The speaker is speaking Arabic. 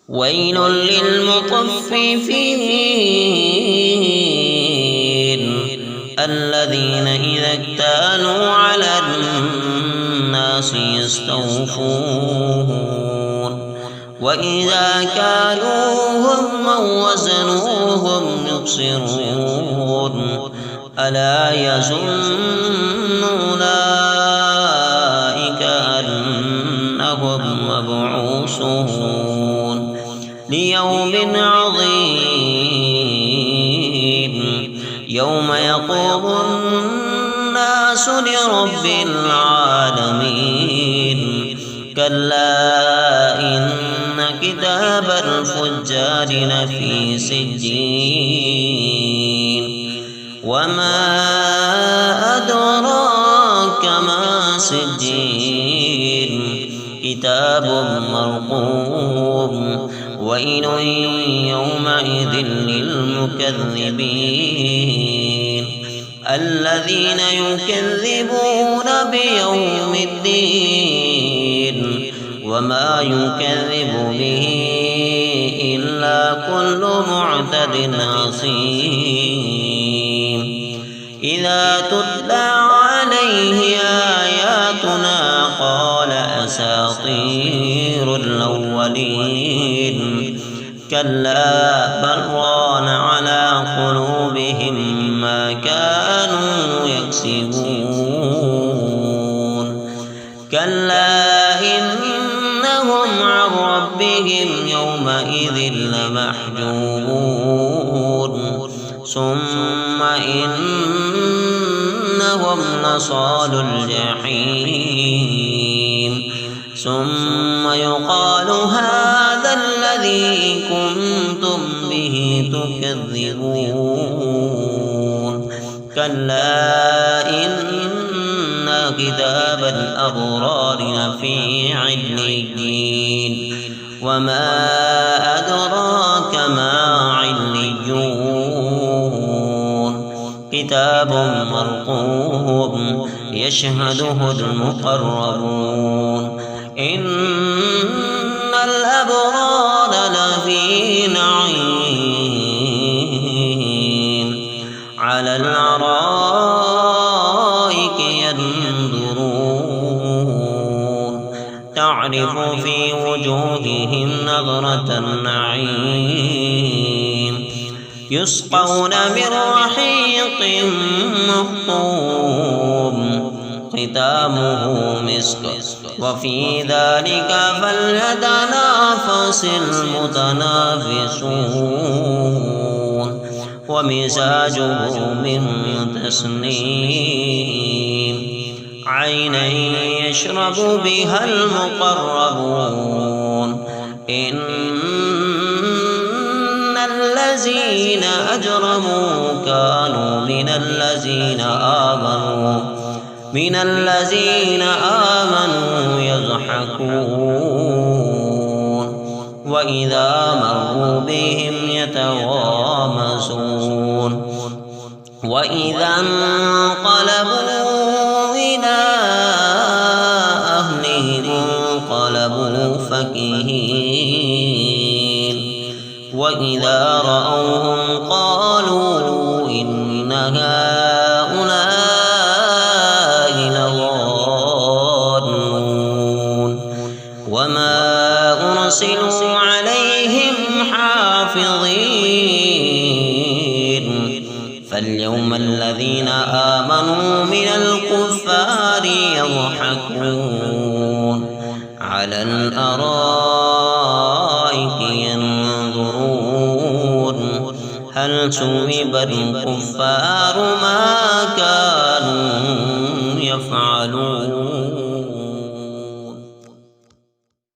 ويل للمطففين الذين إذا اكتالوا على الناس يستوفون وإذا كالوهم أو وزنوهم يخسرون ألا يظن أولئك أنهم مبعوثون ليوم عظيم يوم يقوم الناس لرب العالمين كلا إن كتاب الفجار لفي سجين وما أدراك ما سجين كتاب مرقوم ويل يومئذ للمكذبين الذين يكذبون بيوم الدين وما يكذب به إلا كل معتد أثيم إذا تتلى عليه آياتنا قال أساطير الأولين كلا بل ران على قلوبهم ما كانوا يكسبون كلا إنهم عن ربهم يومئذ لمحجوبون ثم إنهم لصالوا الجحيم ثم يقال هذا الذي كنتم به تكذبون كلا إن كتاب الأبرار لفي عليين وما أدراك ما عليون كتاب مرقوم يشهده المقربون إن الأبرار لفي نعيم على الأرائك ينظرون تعرف في وجوههم نظرة النعيم يسقون من رحيق مختوم ختامه مسك وفي ذلك فليتنافس المتنافسون ومزاجه من تسنيم عينا يشرب بها المقربون إن الذين أجرموا كانوا من الذين آمنوا يضحكون وإذا مروا بهم يتغامزون وإذا انقلبوا إلى أهلهم انقلبوا فكهين وإذا رأوهم قالوا إن هؤلاء لضالون وما أرسلوا عليهم حافظين فاليوم الذين آمنوا من الكفار يضحكون على الأرائك ينظرون هل ثوب الكفار ما كانوا يفعلون